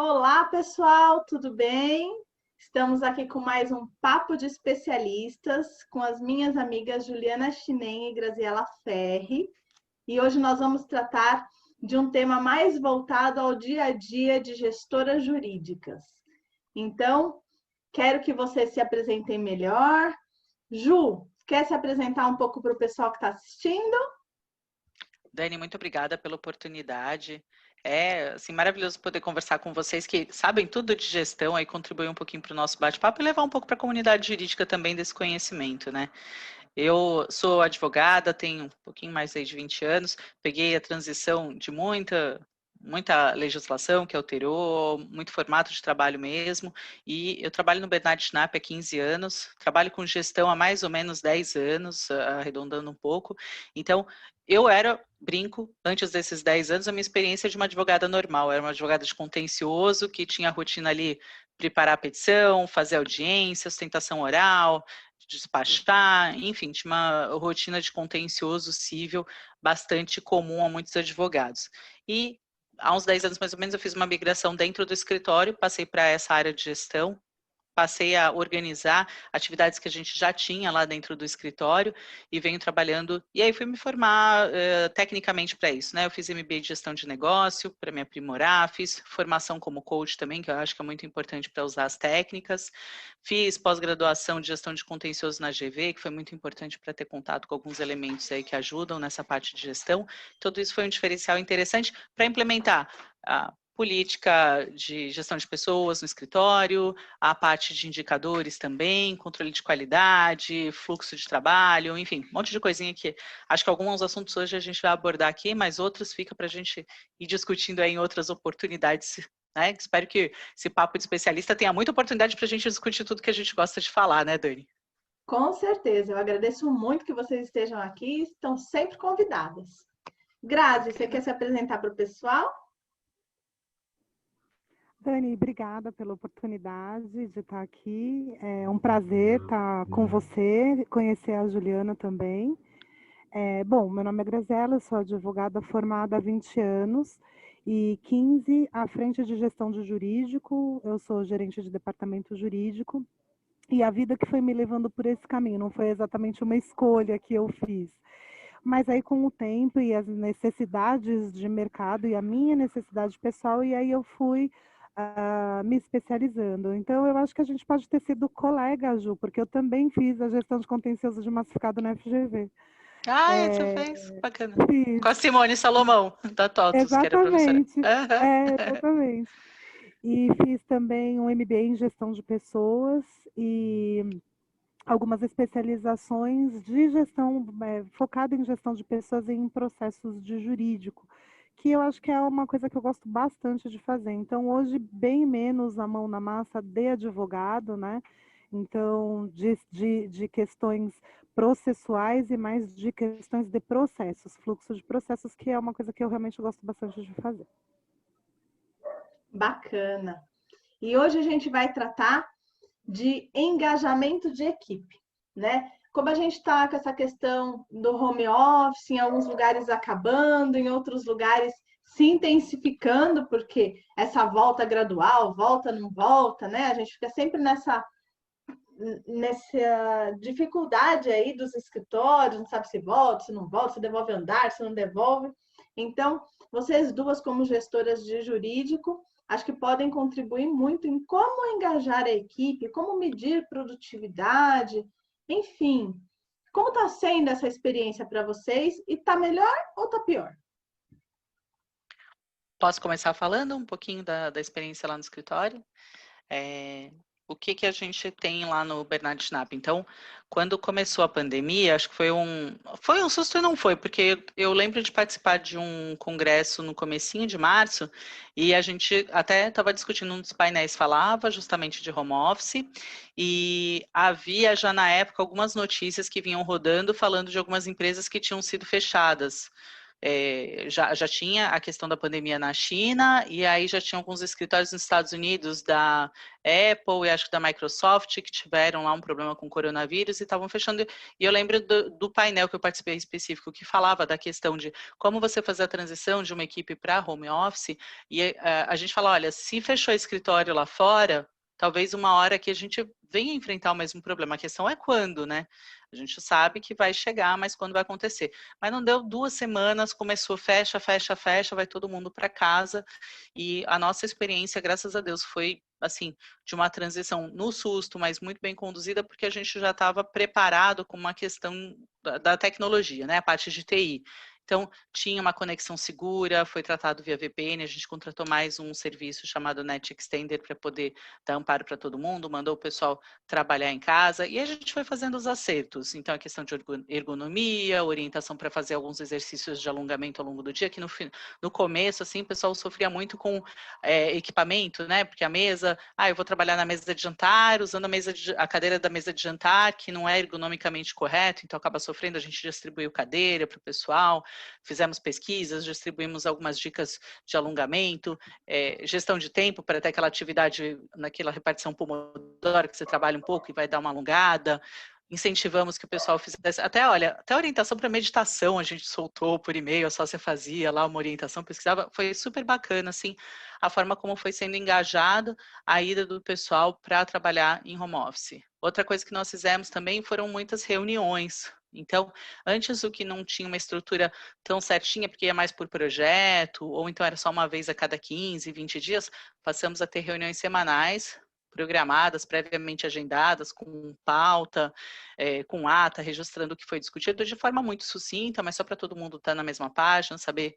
Olá, pessoal, tudo bem? Estamos aqui com mais um Papo de Especialistas com as minhas amigas Juliana Chinem e Graziela Ferri. E hoje nós vamos tratar de um tema mais voltado ao dia a dia de gestoras jurídicas. Então, quero que vocês se apresentem melhor. Ju, quer se apresentar um pouco para o pessoal que está assistindo? Dani, muito obrigada pela oportunidade. É assim, maravilhoso poder conversar com vocês que sabem tudo de gestão, aí contribuir um pouquinho para o nosso bate-papo e levar um pouco para a comunidade jurídica também desse conhecimento, né? Eu sou advogada, tenho um pouquinho mais aí de 20 anos, peguei a transição de muita legislação que alterou, muito formato de trabalho mesmo, e eu trabalho no Bernard Schnapp há 15 anos, trabalho com gestão há mais ou menos 10 anos, arredondando um pouco, então brinco, antes desses 10 anos, a minha experiência de uma advogada normal, era uma advogada de contencioso, que tinha a rotina ali, preparar a petição, fazer audiência, sustentação oral, despachar, enfim, tinha uma rotina de contencioso civil bastante comum a muitos advogados. E há uns 10 anos mais ou menos eu fiz uma migração dentro do escritório, passei para essa área de gestão, passei a organizar atividades que a gente já tinha lá dentro do escritório e venho trabalhando, e aí fui me formar tecnicamente para isso, né? Eu fiz MBA de gestão de negócio para me aprimorar, fiz formação como coach também, que eu acho que é muito importante para usar as técnicas, fiz pós-graduação de gestão de contencioso na GV, que foi muito importante para ter contato com alguns elementos aí que ajudam nessa parte de gestão. Tudo isso foi um diferencial interessante para implementar a política de gestão de pessoas no escritório, a parte de indicadores também, controle de qualidade, fluxo de trabalho, enfim, um monte de coisinha que acho que alguns assuntos hoje a gente vai abordar aqui, mas outros fica para a gente ir discutindo aí em outras oportunidades, né? Espero que esse papo de especialista tenha muita oportunidade para a gente discutir tudo que a gente gosta de falar, né, Dani? Com certeza, eu agradeço muito que vocês estejam aqui, estão sempre convidadas. Grazi, você quer se apresentar para o pessoal? Dani, obrigada pela oportunidade de estar aqui. É um prazer estar com você, conhecer a Juliana também. Bom, meu nome é Graziela, sou advogada formada há 20 anos e 15 à frente de gestão de jurídico. Eu sou gerente de departamento jurídico e a vida que foi me levando por esse caminho, não foi exatamente uma escolha que eu fiz. Mas aí com o tempo e as necessidades de mercado e a minha necessidade pessoal, e aí eu fui me especializando. Então eu acho que a gente pode ter sido colega, Ju, porque eu também fiz a gestão de contencioso de massificado na FGV. Ah, você fez? Bacana. Fiz, Com a Simone Salomão, da TOTUS, que era professora. exatamente, exatamente. E fiz também um MBA em gestão de pessoas e algumas especializações de gestão, focada em gestão de pessoas e em processos de jurídico, que eu acho que é uma coisa que eu gosto bastante de fazer. Então, hoje, bem menos a mão na massa de advogado, né? Então, de questões processuais e mais de questões de processos, fluxo de processos, que é uma coisa que eu realmente gosto bastante de fazer. Bacana. E hoje a gente vai tratar de engajamento de equipe, né? Como a gente está com essa questão do home office, em alguns lugares acabando, em outros lugares se intensificando, porque essa volta gradual, volta, não volta, né? A gente fica sempre nessa dificuldade aí dos escritórios, não sabe se volta, se não volta, se devolve andar, se não devolve. Então, vocês duas, como gestoras de jurídico, acho que podem contribuir muito em como engajar a equipe, como medir produtividade, enfim. Como está sendo essa experiência para vocês? E está melhor ou está pior? Posso começar falando um pouquinho da experiência lá no escritório? O que a gente tem lá no Bernard Schnapp? Então, quando começou a pandemia, acho que foi um susto e não foi, porque eu lembro de participar de um congresso no comecinho de março e a gente até estava discutindo, um dos painéis falava justamente de home office e havia já na época algumas notícias que vinham rodando falando de algumas empresas que tinham sido fechadas já tinha a questão da pandemia na China, e aí já tinha alguns escritórios nos Estados Unidos da Apple e acho que da Microsoft que tiveram lá um problema com o coronavírus e estavam fechando. E eu lembro do painel que eu participei específico que falava da questão de como você fazer a transição de uma equipe para home office, e a gente fala, olha, se fechou escritório lá fora, talvez uma hora que a gente venha enfrentar o mesmo problema. A questão é quando, né? A gente sabe que vai chegar, mas quando vai acontecer? Mas não deu 2 semanas, começou fecha, vai todo mundo para casa. E a nossa experiência, graças a Deus, foi assim, de uma transição no susto, mas muito bem conduzida, porque a gente já estava preparado com uma questão da tecnologia, né? A parte de TI. Então, tinha uma conexão segura, foi tratado via VPN, a gente contratou mais um serviço chamado Net Extender para poder dar amparo para todo mundo, mandou o pessoal trabalhar em casa, e a gente foi fazendo os acertos. Então, a questão de ergonomia, orientação para fazer alguns exercícios de alongamento ao longo do dia, que no começo, assim, o pessoal sofria muito com equipamento, né? Porque a mesa, eu vou trabalhar na mesa de jantar, usando a cadeira da mesa de jantar, que não é ergonomicamente correto, então acaba sofrendo, a gente distribuiu cadeira para o pessoal, fizemos pesquisas, distribuímos algumas dicas de alongamento, gestão de tempo para ter aquela atividade naquela repartição pomodoro, que você trabalha um pouco e vai dar uma alongada. Incentivamos que o pessoal fizesse, até orientação para meditação a gente soltou por e-mail, só você fazia lá uma orientação, pesquisava, foi super bacana, assim, a forma como foi sendo engajado a ida do pessoal para trabalhar em home office. Outra coisa que nós fizemos também foram muitas reuniões. Então, antes o que não tinha uma estrutura tão certinha, porque ia mais por projeto, ou então era só uma vez a cada 15, 20 dias, passamos a ter reuniões semanais, programadas, previamente agendadas, com pauta, com ata, registrando o que foi discutido de forma muito sucinta, mas só para todo mundo estar na mesma página, saber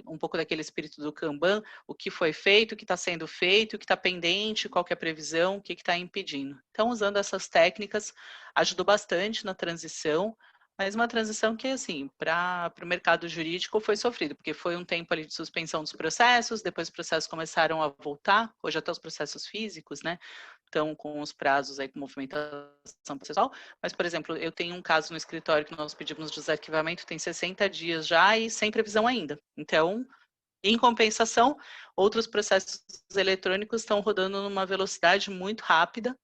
um pouco daquele espírito do Kanban, o que foi feito, o que está sendo feito, o que está pendente, qual que é a previsão, o que está impedindo. Então, usando essas técnicas, ajudou bastante na transição, mas uma transição que, assim, para o mercado jurídico foi sofrido, porque foi um tempo ali de suspensão dos processos, depois os processos começaram a voltar, hoje até os processos físicos, né? Então, com os prazos aí com movimentação processual, mas, por exemplo, eu tenho um caso no escritório que nós pedimos desarquivamento, tem 60 dias já e sem previsão ainda. Então, em compensação, outros processos eletrônicos estão rodando numa velocidade muito rápida.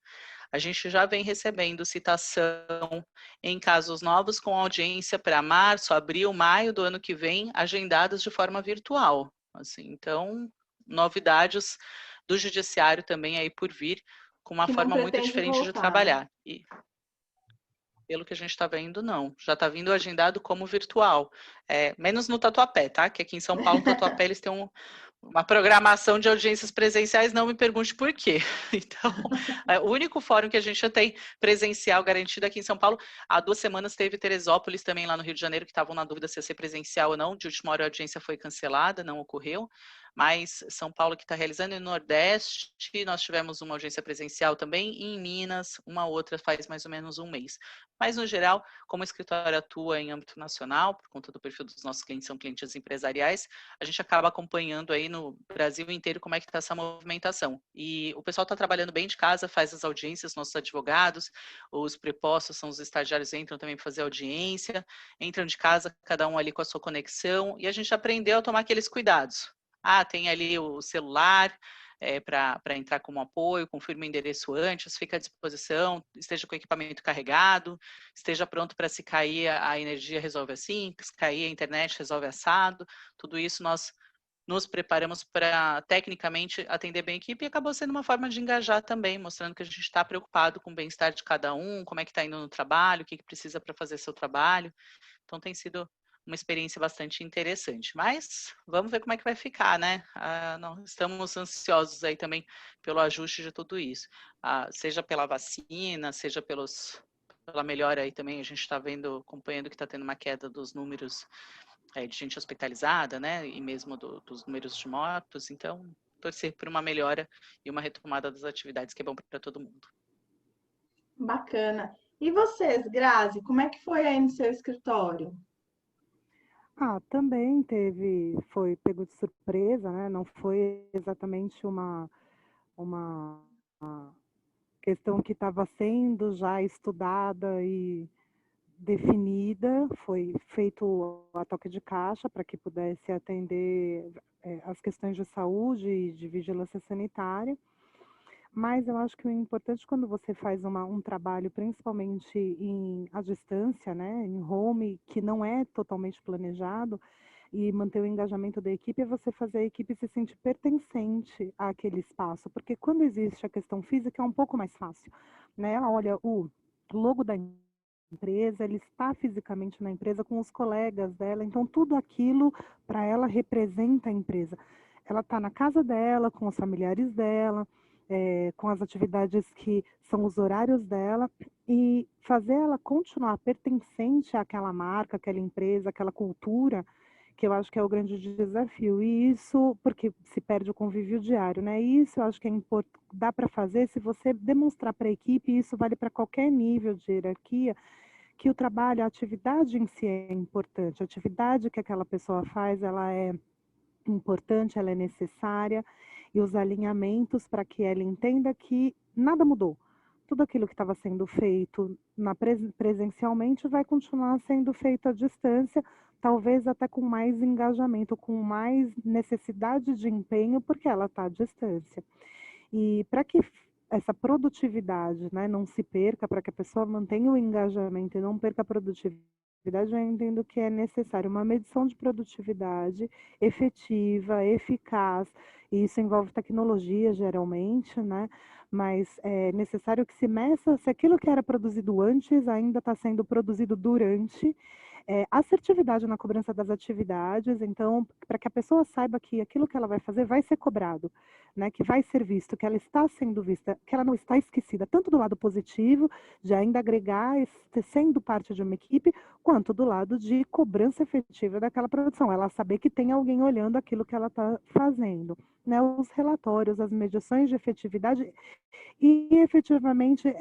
A gente já vem recebendo citação em casos novos com audiência para março, abril, maio do ano que vem, agendadas de forma virtual. Assim, então, novidades do judiciário também aí por vir, com uma forma muito diferente de trabalhar. E, pelo que a gente está vendo, não. Já está vindo agendado como virtual. Menos no Tatuapé, tá? Que aqui em São Paulo, no Tatuapé, eles têm uma programação de audiências presenciais, não me pergunte por quê. Então, o único fórum que a gente já tem presencial garantido aqui em São Paulo, há 2 semanas teve Teresópolis também lá no Rio de Janeiro, que estavam na dúvida se ia ser presencial ou não, de última hora a audiência foi cancelada, não ocorreu, mas São Paulo que está realizando, e no Nordeste nós tivemos uma audiência presencial também, e em Minas, uma outra faz mais ou menos um mês. Mas, no geral, como o escritório atua em âmbito nacional, por conta do perfil dos nossos clientes, são clientes empresariais, a gente acaba acompanhando aí no Brasil inteiro como é que está essa movimentação. E o pessoal está trabalhando bem de casa, faz as audiências, nossos advogados, os prepostos são os estagiários, entram também para fazer audiência, entram de casa, cada um ali com a sua conexão, e a gente aprendeu a tomar aqueles cuidados. Tem ali o celular, para entrar como apoio, confirma o endereço antes, fica à disposição, esteja com o equipamento carregado, esteja pronto para se cair a energia, resolve assim, se cair a internet, resolve assado, tudo isso nós nos preparamos para, tecnicamente, atender bem a equipe, e acabou sendo uma forma de engajar também, mostrando que a gente está preocupado com o bem-estar de cada um, como é que está indo no trabalho, o que precisa para fazer seu trabalho. Então, tem sido uma experiência bastante interessante. Mas vamos ver como é que vai ficar, né? Nós estamos ansiosos aí também pelo ajuste de tudo isso. Seja pela vacina, seja pela melhora aí também, a gente está vendo, acompanhando que está tendo uma queda dos números de gente hospitalizada, né? E mesmo dos números de mortos. Então, torcer por uma melhora e uma retomada das atividades, que é bom para todo mundo. Bacana. E vocês, Grazi, como é que foi aí no seu escritório? Também foi pego de surpresa, né? Não foi exatamente uma questão que estava sendo já estudada e definida, foi feito a toque de caixa para que pudesse atender as questões de saúde e de vigilância sanitária. Mas eu acho que o importante quando você faz um trabalho, principalmente à distância, né, em home, que não é totalmente planejado, e manter o engajamento da equipe é você fazer a equipe se sentir pertencente àquele espaço, porque quando existe a questão física é um pouco mais fácil, né? Olha, o logo da empresa, ele está fisicamente na empresa com os colegas dela, então tudo aquilo para ela representa a empresa. Ela está na casa dela, com os familiares dela, com as atividades que são os horários dela, e fazer ela continuar pertencente àquela marca, àquela empresa, àquela cultura, que eu acho que é o grande desafio. E isso, porque se perde o convívio diário, né? E isso eu acho que dá para fazer se você demonstrar para a equipe, e isso vale para qualquer nível de hierarquia, que o trabalho, a atividade em si é importante, a atividade que aquela pessoa faz, ela é importante, ela é necessária, e os alinhamentos para que ela entenda que nada mudou. Tudo aquilo que estava sendo feito presencialmente vai continuar sendo feito à distância, talvez até com mais engajamento, com mais necessidade de empenho, porque ela está à distância. E para que essa produtividade, né, não se perca, para que a pessoa mantenha o engajamento e não perca a produtividade, eu entendo que é necessário uma medição de produtividade efetiva, eficaz, e isso envolve tecnologia geralmente, né? Mas é necessário que se meça se aquilo que era produzido antes ainda está sendo produzido durante. Assertividade na cobrança das atividades, então, para que a pessoa saiba que aquilo que ela vai fazer vai ser cobrado, né, que vai ser visto, que ela está sendo vista, que ela não está esquecida, tanto do lado positivo, de ainda agregar, sendo parte de uma equipe, quanto do lado de cobrança efetiva daquela produção, ela saber que tem alguém olhando aquilo que ela está fazendo, né, os relatórios, as medições de efetividade e efetivamente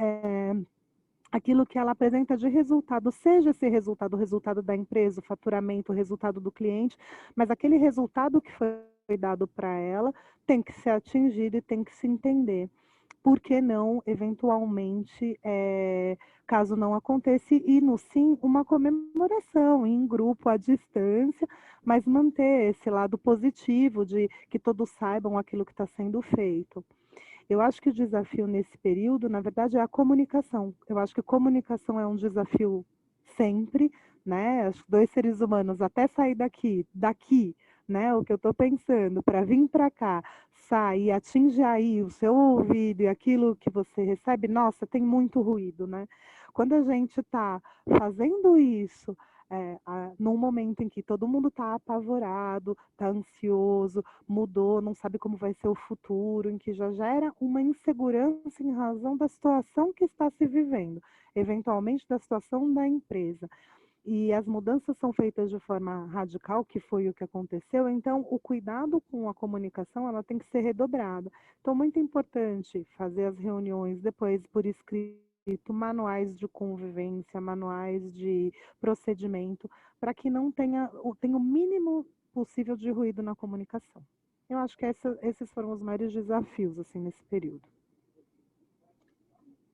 aquilo que ela apresenta de resultado, seja esse resultado o resultado da empresa, o faturamento, o resultado do cliente, mas aquele resultado que foi dado para ela tem que ser atingido e tem que se entender. Por que não, eventualmente, caso não aconteça, e no sim, uma comemoração em grupo, à distância, mas manter esse lado positivo de que todos saibam aquilo que está sendo feito. Eu acho que o desafio nesse período, na verdade, é a comunicação. Eu acho que comunicação é um desafio sempre, né? Acho que 2 seres humanos, até sair daqui, né? O que eu estou pensando, para vir para cá, sair, atingir aí o seu ouvido e aquilo que você recebe, nossa, tem muito ruído, né? Quando a gente está fazendo isso, num momento em que todo mundo está apavorado, está ansioso, mudou, não sabe como vai ser o futuro, em que já gera uma insegurança em razão da situação que está se vivendo, eventualmente da situação da empresa. E as mudanças são feitas de forma radical, que foi o que aconteceu, então o cuidado com a comunicação ela tem que ser redobrada. Então, muito importante fazer as reuniões depois por escrito, manuais de convivência, manuais de procedimento, para que não tenha o mínimo possível de ruído na comunicação. Eu acho que esses foram os maiores desafios assim nesse período.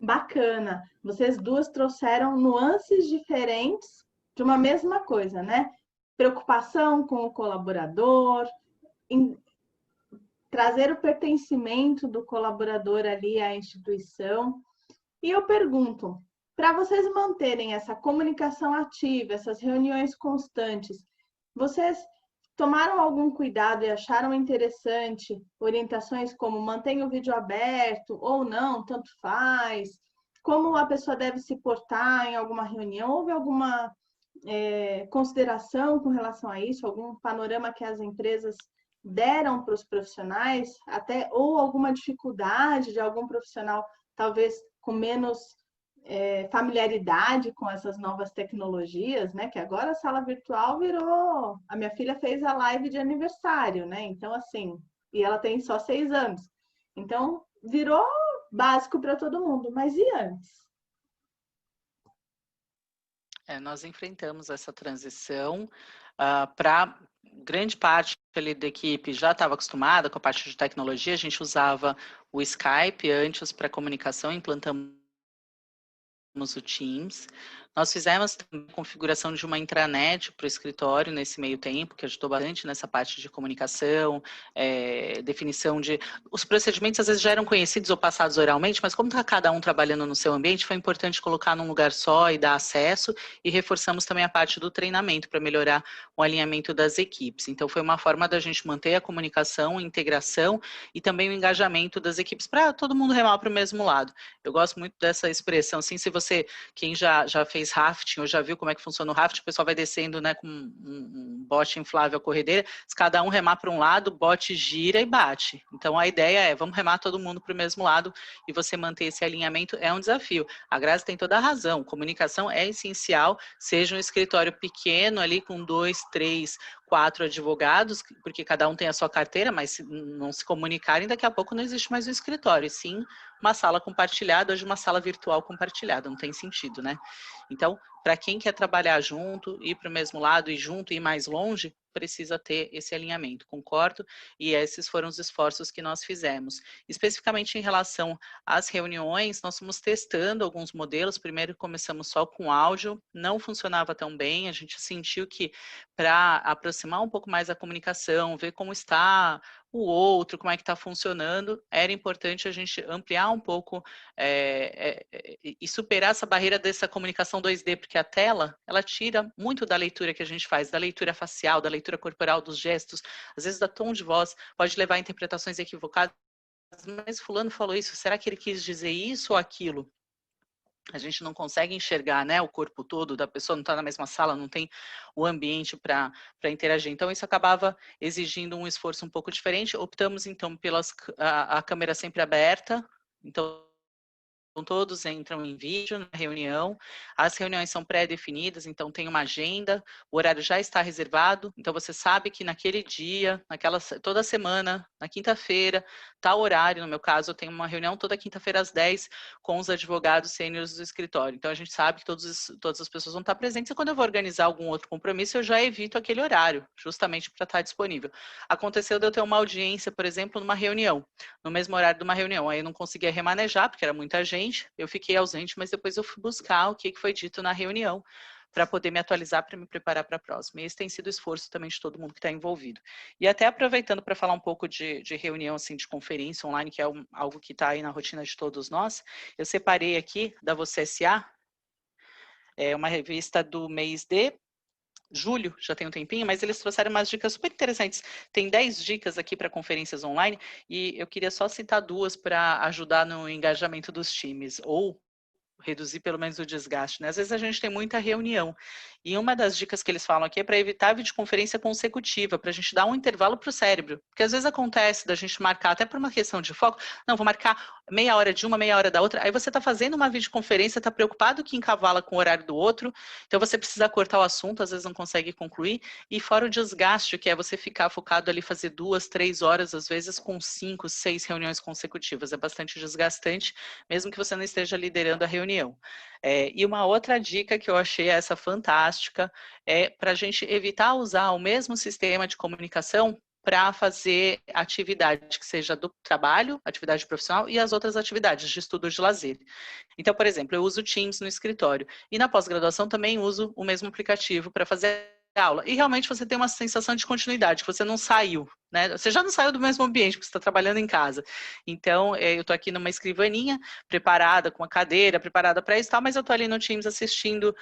Bacana. Vocês duas trouxeram nuances diferentes de uma mesma coisa, né? Preocupação com o colaborador, trazer o pertencimento do colaborador ali à instituição. E eu pergunto, para vocês manterem essa comunicação ativa, essas reuniões constantes, vocês tomaram algum cuidado e acharam interessante orientações como mantenha o vídeo aberto ou não, tanto faz, como a pessoa deve se portar em alguma reunião? Houve alguma consideração com relação a isso, algum panorama que as empresas deram para os profissionais, até ou alguma dificuldade de algum profissional, talvez com menos familiaridade com essas novas tecnologias, né? Que agora a sala virtual virou. A minha filha fez a live de aniversário, né? Então, assim, e ela tem só 6 anos. Então, virou básico para todo mundo. Mas e antes? Nós enfrentamos essa transição para grande parte ali da equipe já estava acostumada com a parte de tecnologia, a gente usava o Skype antes para comunicação, implantamos o Teams. Nós fizemos a configuração de uma intranet para o escritório nesse meio tempo, que ajudou bastante nessa parte de comunicação, definição de... Os procedimentos às vezes já eram conhecidos ou passados oralmente, mas como está cada um trabalhando no seu ambiente, foi importante colocar num lugar só e dar acesso, e reforçamos também a parte do treinamento para melhorar o alinhamento das equipes. Então, foi uma forma da gente manter a comunicação, a integração e também o engajamento das equipes para todo mundo remar para o mesmo lado. Eu gosto muito dessa expressão, assim, se você, quem já fez rafting ou já viu como é que funciona o rafting, o pessoal vai descendo, né, com um bote inflável a corredeira, se cada um remar para um lado, o bote gira e bate. Então, a ideia é, vamos remar todo mundo para o mesmo lado e você manter esse alinhamento é um desafio. A Grazi tem toda a razão, comunicação é essencial, seja um escritório pequeno ali com 2, 3, 4 advogados, porque cada um tem a sua carteira, mas se não se comunicarem, daqui a pouco não existe mais um escritório, e sim uma sala compartilhada, hoje uma sala virtual compartilhada, não tem sentido, né? Então, para quem quer trabalhar junto, ir para o mesmo lado e junto ir mais longe, precisa ter esse alinhamento, concordo? E esses foram os esforços que nós fizemos. Especificamente em relação às reuniões, nós fomos testando alguns modelos, primeiro começamos só com áudio, não funcionava tão bem, a gente sentiu que para aproximar um pouco mais a comunicação, ver como está o outro, como é que está funcionando, era importante a gente ampliar um pouco e superar essa barreira dessa comunicação 2D, porque a tela, ela tira muito da leitura que a gente faz, da leitura facial, da leitura corporal, dos gestos, às vezes da tom de voz, pode levar a interpretações equivocadas, mas fulano falou isso, será que ele quis dizer isso ou aquilo? A gente não consegue enxergar, né, o corpo todo da pessoa, não está na mesma sala, não tem o ambiente para interagir. Então, isso acabava exigindo um esforço um pouco diferente. Optamos, então, a câmera sempre aberta. Então, todos entram em vídeo na reunião, as reuniões são pré-definidas, então tem uma agenda, o horário já está reservado, então você sabe que naquele dia, toda semana, na quinta-feira, tal horário, no meu caso, eu tenho uma reunião toda quinta-feira às 10 com os advogados sêniores do escritório, então a gente sabe que todas as pessoas vão estar presentes, e quando eu vou organizar algum outro compromisso, eu já evito aquele horário, justamente para estar disponível. Aconteceu de eu ter uma audiência, por exemplo, numa reunião, no mesmo horário de uma reunião, aí eu não conseguia remanejar, porque era muita gente, eu fiquei ausente, mas depois eu fui buscar o que foi dito na reunião para poder me atualizar, para me preparar para a próxima. E esse tem sido o esforço também de todo mundo que está envolvido. E até aproveitando para falar um pouco de reunião, assim, de conferência online, que é algo que está aí na rotina de todos nós, eu separei aqui da Você SA, uma revista do mês de julho, já tem um tempinho, mas eles trouxeram umas dicas super interessantes. Tem 10 dicas aqui para conferências online e eu queria só citar 2 para ajudar no engajamento dos times, ou reduzir pelo menos o desgaste, né? Às vezes a gente tem muita reunião. E uma das dicas que eles falam aqui é para evitar a videoconferência consecutiva, para a gente dar um intervalo para o cérebro. Porque às vezes acontece da gente marcar, até por uma questão de foco, não, vou marcar meia hora de uma, meia hora da outra, aí você está fazendo uma videoconferência, está preocupado que encavala com o horário do outro, então você precisa cortar o assunto, às vezes não consegue concluir, e fora o desgaste, que é você ficar focado ali, fazer 2, 3 horas, às vezes com 5, 6 reuniões consecutivas, é bastante desgastante, mesmo que você não esteja liderando a reunião. E uma outra dica que eu achei essa fantástica é para a gente evitar usar o mesmo sistema de comunicação para fazer atividade que seja do trabalho, atividade profissional e as outras atividades de estudo de lazer. Então, por exemplo, eu uso o Teams no escritório e na pós-graduação também uso o mesmo aplicativo para fazer aula. E realmente você tem uma sensação de continuidade, que você não saiu, né? Você já não saiu do mesmo ambiente, porque você está trabalhando em casa. Então, eu estou aqui numa escrivaninha, preparada, com uma cadeira, preparada para isso, mas eu estou ali no Teams assistindo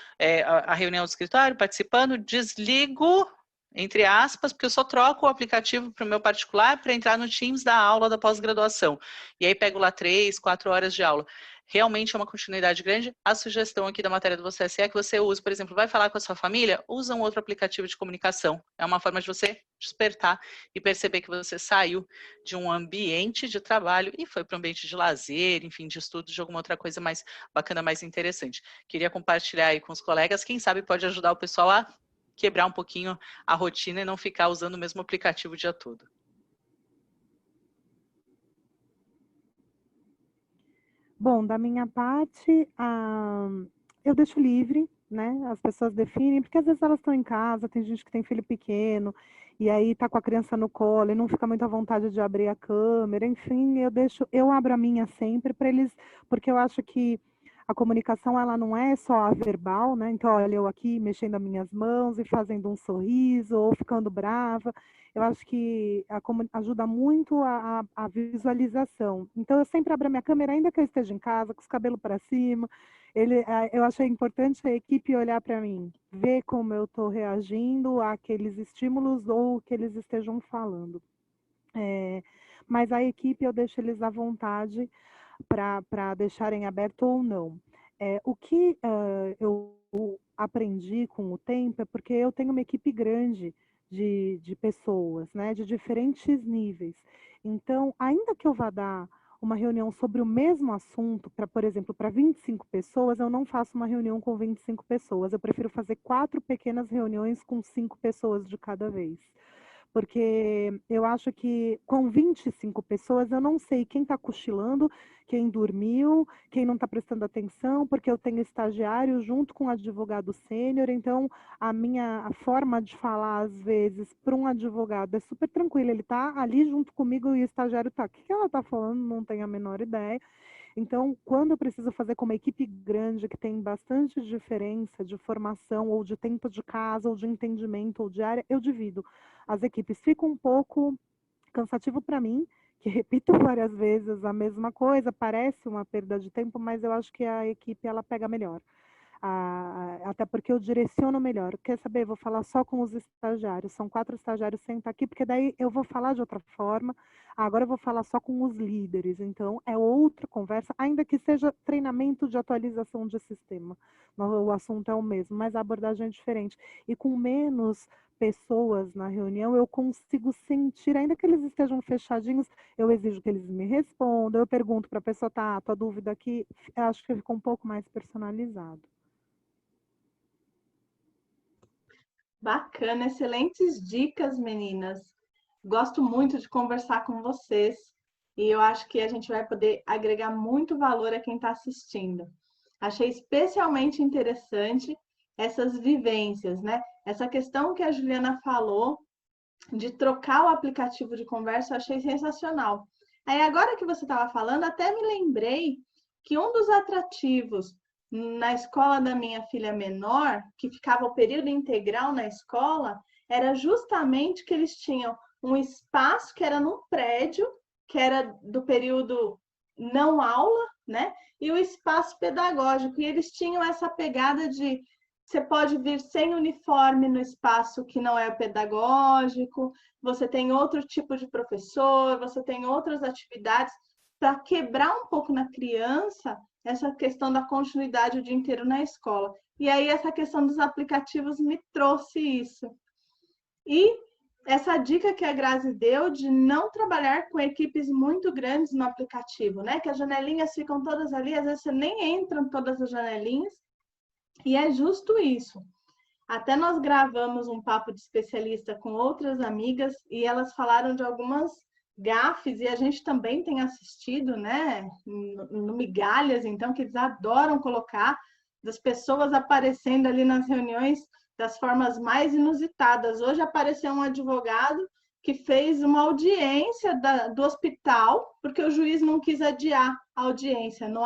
a reunião do escritório, participando, desligo, entre aspas, porque eu só troco o aplicativo para o meu particular para entrar no Teams da aula da pós-graduação. E aí pego lá 3, 4 horas de aula. Realmente é uma continuidade grande. A sugestão aqui da matéria do Você é que você use, por exemplo, vai falar com a sua família, usa um outro aplicativo de comunicação. É uma forma de você despertar e perceber que você saiu de um ambiente de trabalho e foi para um ambiente de lazer, enfim, de estudo, de alguma outra coisa mais bacana, mais interessante. Queria compartilhar aí com os colegas, quem sabe pode ajudar o pessoal a quebrar um pouquinho a rotina e não ficar usando o mesmo aplicativo o dia todo. Bom, da minha parte, eu deixo livre, né? As pessoas definem, porque às vezes elas estão em casa, tem gente que tem filho pequeno, e aí tá com a criança no colo e não fica muito à vontade de abrir a câmera, enfim, eu abro a minha sempre para eles, porque eu acho que a comunicação ela não é só a verbal, né? Então, olha, eu aqui mexendo as minhas mãos e fazendo um sorriso ou ficando brava. Eu acho que ajuda muito a visualização. Então, eu sempre abro a minha câmera, ainda que eu esteja em casa, com os cabelos para cima. Eu achei importante a equipe olhar para mim, ver como eu estou reagindo àqueles estímulos ou que eles estejam falando. Mas a equipe eu deixo eles à vontade para deixarem aberto ou não. O que eu aprendi com o tempo é porque eu tenho uma equipe grande de pessoas, né, de diferentes níveis. Então, ainda que eu vá dar uma reunião sobre o mesmo assunto, para, por exemplo, para 25 pessoas, eu não faço uma reunião com 25 pessoas. Eu prefiro fazer 4 pequenas reuniões com 5 pessoas de cada vez. Porque eu acho que com 25 pessoas eu não sei quem está cochilando, quem dormiu, quem não está prestando atenção, porque eu tenho estagiário junto com o advogado sênior, então a forma de falar, às vezes, para um advogado é super tranquila, ele está ali junto comigo e o estagiário está, o que ela está falando? Não tenho a menor ideia. Então, quando eu preciso fazer com uma equipe grande, que tem bastante diferença de formação, ou de tempo de casa, ou de entendimento, ou de área, eu divido. As equipes ficam um pouco cansativo para mim, que repito várias vezes a mesma coisa, parece uma perda de tempo, mas eu acho que a equipe ela pega melhor. Até porque eu direciono melhor. Quer saber? Vou falar só com os estagiários. São 4 estagiários, senta aqui, porque daí eu vou falar de outra forma. Agora eu vou falar só com os líderes. Então, é outra conversa, ainda que seja treinamento de atualização de sistema. O assunto é o mesmo, mas a abordagem é diferente. E com menos pessoas na reunião, eu consigo sentir, ainda que eles estejam fechadinhos, eu exijo que eles me respondam, eu pergunto para a pessoa, tá, tua dúvida aqui, eu acho que fica um pouco mais personalizado. Bacana, excelentes dicas, meninas. Gosto muito de conversar com vocês e eu acho que a gente vai poder agregar muito valor a quem está assistindo. Achei especialmente interessante essas vivências, né? Essa questão que a Juliana falou de trocar o aplicativo de conversa, eu achei sensacional. Aí agora que você estava falando, até me lembrei que um dos atrativos na escola da minha filha menor, que ficava o período integral na escola, era justamente que eles tinham um espaço que era num prédio, que era do período não aula, né? E o espaço pedagógico. E eles tinham essa pegada de você pode vir sem uniforme no espaço que não é pedagógico, você tem outro tipo de professor, você tem outras atividades para quebrar um pouco na criança essa questão da continuidade o dia inteiro na escola. E aí essa questão dos aplicativos me trouxe isso. E essa dica que a Grazi deu de não trabalhar com equipes muito grandes no aplicativo, né? Que as janelinhas ficam todas ali, às vezes você nem entra em todas as janelinhas. E é justo isso. Até nós gravamos um papo de especialista com outras amigas e elas falaram de algumas gafes e a gente também tem assistido, né, no Migalhas, então, que eles adoram colocar das pessoas aparecendo ali nas reuniões das formas mais inusitadas. Hoje apareceu um advogado que fez uma audiência do hospital, porque o juiz não quis adiar a audiência, não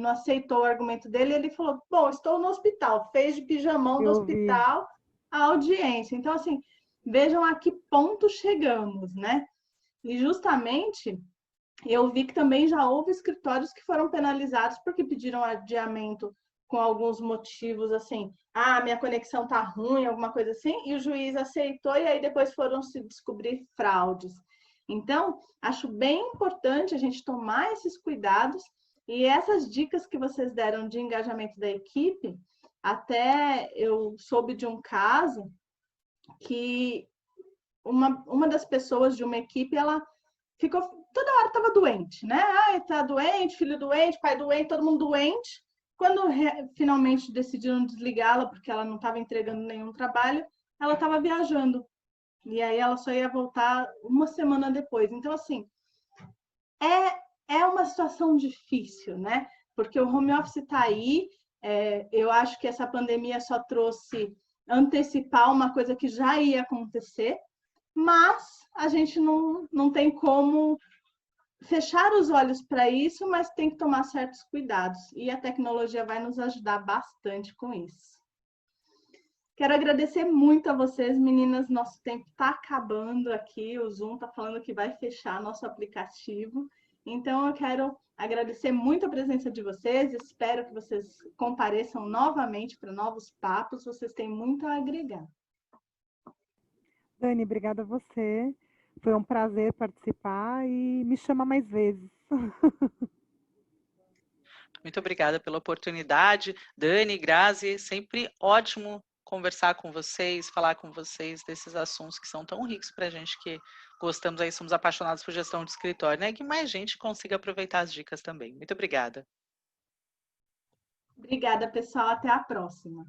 aceitou o argumento dele, ele falou, bom, estou no hospital, fez de pijamão do hospital a audiência. Então, assim, vejam a que ponto chegamos, né? E justamente, eu vi que também já houve escritórios que foram penalizados porque pediram adiamento com alguns motivos, assim, minha conexão tá ruim, alguma coisa assim, e o juiz aceitou e aí depois foram se descobrir fraudes. Então, acho bem importante a gente tomar esses cuidados e essas dicas que vocês deram de engajamento da equipe, até eu soube de um caso que uma das pessoas de uma equipe, ela ficou, toda hora estava doente, né? Tá doente, filho doente, pai doente, todo mundo doente. Quando finalmente decidiram desligá-la, porque ela não estava entregando nenhum trabalho, ela estava viajando. E aí ela só ia voltar uma semana depois. Então, assim, é uma situação difícil, né? Porque o home office está aí. Eu acho que essa pandemia só trouxe antecipar uma coisa que já ia acontecer, mas a gente não tem como fechar os olhos para isso, mas tem que tomar certos cuidados. E a tecnologia vai nos ajudar bastante com isso. Quero agradecer muito a vocês, meninas. Nosso tempo está acabando aqui. O Zoom está falando que vai fechar nosso aplicativo. Então, eu quero agradecer muito a presença de vocês. Espero que vocês compareçam novamente para novos papos. Vocês têm muito a agregar. Dani, obrigada a você. Foi um prazer participar e me chama mais vezes. Muito obrigada pela oportunidade. Dani, Grazi, sempre ótimo conversar com vocês, falar com vocês desses assuntos que são tão ricos para a gente que gostamos aí, somos apaixonados por gestão de escritório, né? E que mais gente consiga aproveitar as dicas também. Muito obrigada. Obrigada, pessoal. Até a próxima.